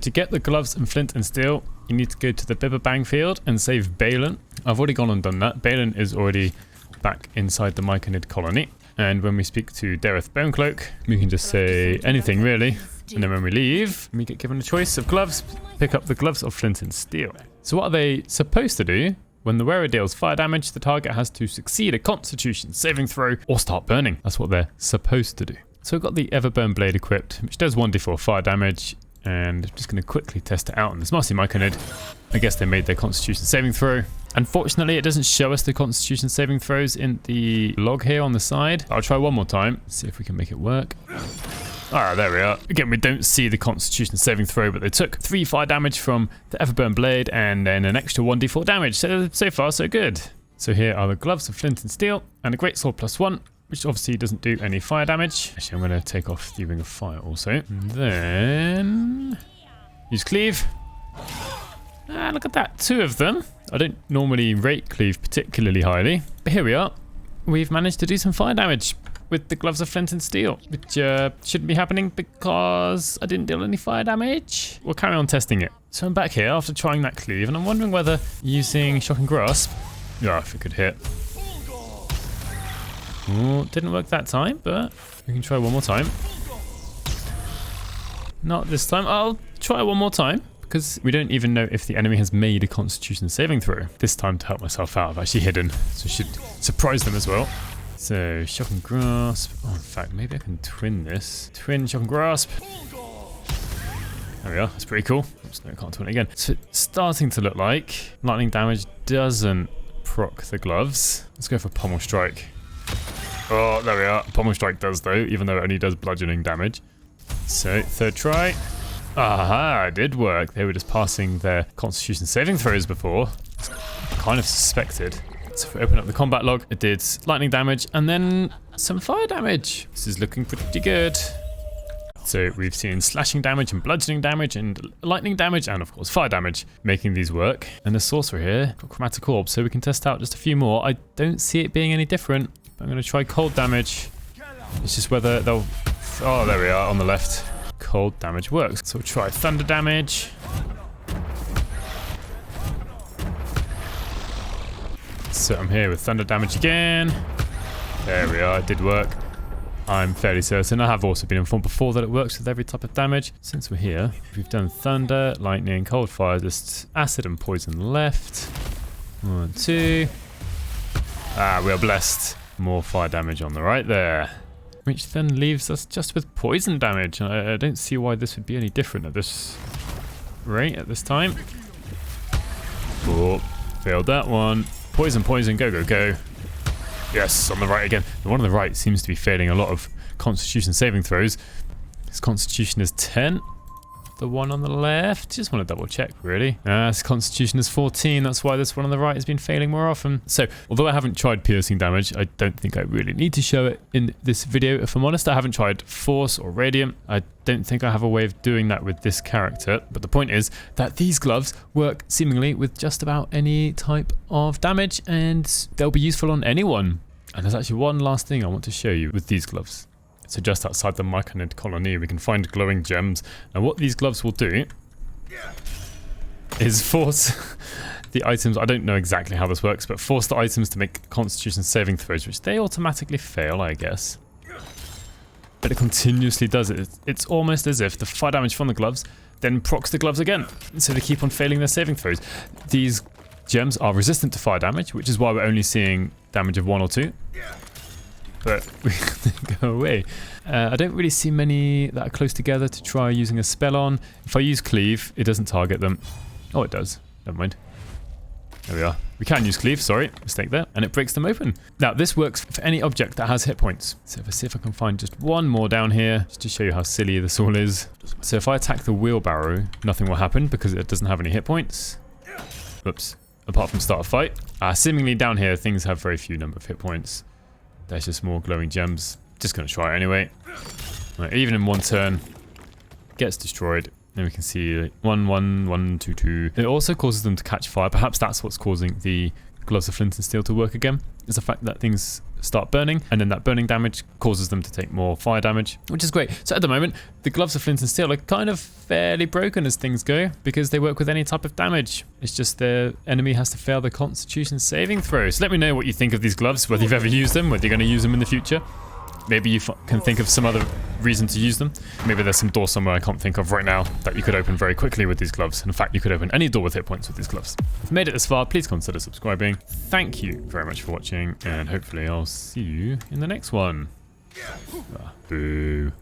To get the gloves and flint and steel, you need to go to the Bibberbang field and save Balin. I've already gone and done that. Balin is already back inside the Myconid colony. And when we speak to Dareth Bonecloak, we can just say anything really. And then when we leave, we get given a choice of gloves. Pick up the gloves of flint and steel. So what are they supposed to do? When the wearer deals fire damage, the target has to succeed a Constitution saving throw or start burning. That's what they're supposed to do. So we've got the Everburn Blade equipped, which does 1d4 fire damage. And I'm just going to quickly test it out on this Marcy Myconid. I guess they made their Constitution saving throw. Unfortunately, it doesn't show us the Constitution saving throws in the log here on the side. I'll try one more time, see if we can make it work. Ah, there we are. Again, we don't see the Constitution saving throw, but they took 3 fire damage from the Everburn Blade and then an extra 1d4 damage. So far, so good. So here are the gloves of flint and steel and a greatsword +1, which obviously doesn't do any fire damage. Actually, I'm going to take off the Ring of Fire also. And then use Cleave. Ah, look at that, 2 of them. I don't normally rate Cleave particularly highly, but here we are. We've managed to do some fire damage with the gloves of flint and steel, which shouldn't be happening because I didn't deal any fire damage. We'll carry on testing it. So I'm back here after trying that Cleave, and I'm wondering whether using Shock and Grasp, if it could hit. Oh, didn't work that time, but we can try one more time. Not this time. I'll try one more time because we don't even know if the enemy has made a Constitution saving throw. This time, to help myself out, I've actually hidden, so it should surprise them as well. So, Shock and Grasp. Oh, in fact, maybe I can twin this. Twin Shock and Grasp. There we are. That's pretty cool. Oops, no, I can't twin it again. So, it's starting to look like lightning damage doesn't proc the gloves. Let's go for Pommel Strike. Oh, there we are. Pommel Strike does though, even though it only does bludgeoning damage. So, 3rd try. Aha, it did work. They were just passing their Constitution saving throws before. Kind of suspected. So if we open up the combat log, it did lightning damage and then some fire damage. This is looking pretty good. So we've seen slashing damage and bludgeoning damage and lightning damage and of course fire damage making these work. And the sorcerer here got chromatic orb, so we can test out just a few more. I don't see it being any different. I'm going to try cold damage. It's just whether they'll... Oh, there we are on the left. Cold damage works. So we'll try thunder damage. So I'm here with thunder damage again. There we are, it did work. I'm fairly certain. I have also been informed before that it works with every type of damage. Since we're here, we've done thunder, lightning, cold fire, just acid and poison left. 1, 2. Ah, we are blessed. More fire damage on the right there. Which then leaves us just with poison damage. I don't see why this would be any different at this rate, at this time. Oh, failed that one. Poison, poison, go, go, go. Yes, on the right again. The one on the right seems to be failing a lot of Constitution saving throws. His Constitution is 10. The one on the left, just want to double check really. His Constitution is 14, that's why this one on the right has been failing more often. So, although I haven't tried piercing damage, I don't think I really need to show it in this video. If I'm honest, I haven't tried Force or Radiant. I don't think I have a way of doing that with this character. But the point is that these gloves work seemingly with just about any type of damage and they'll be useful on anyone. And there's actually one last thing I want to show you with these gloves. So just outside the Myconid colony, we can find glowing gems. And what these gloves will do is force the items, I don't know exactly how this works, but force the items to make Constitution saving throws, which they automatically fail, I guess. But it continuously does it. It's almost as if the fire damage from the gloves then procs the gloves again. So they keep on failing their saving throws. These gems are resistant to fire damage, which is why we're only seeing damage of 1 or 2. But we go away. I don't really see many that are close together to try using a spell on. If I use Cleave, it doesn't target them. Oh, it does. Never mind. There we are. We can use Cleave, sorry, mistake there. And it breaks them open. Now, this works for any object that has hit points. So if I see if I can find just one more down here, just to show you how silly this all is. So if I attack the wheelbarrow, nothing will happen because it doesn't have any hit points. Oops. Apart from start a fight. Seemingly down here, things have very few number of hit points. There's just more glowing gems. Just going to try it anyway. Right, even in one turn, gets destroyed. Then we can see 1, 1, 1, 2, 2. It also causes them to catch fire. Perhaps that's what's causing the gloves of flint and steel to work again. is the fact that things start burning, and then that burning damage causes them to take more fire damage, which is great. So at the moment, the gloves of Flint and Steel are kind of fairly broken as things go, because they work with any type of damage. It's just the enemy has to fail the Constitution saving throw. So let me know what you think of these gloves, whether you've ever used them, whether you're going to use them in the future. Maybe you can think of some other reason to use them. Maybe there's some door somewhere I can't think of right now that you could open very quickly with these gloves. In fact, you could open any door with hit points with these gloves. If you made it this far, please consider subscribing. Thank you very much for watching, and hopefully I'll see you in the next one. Boo.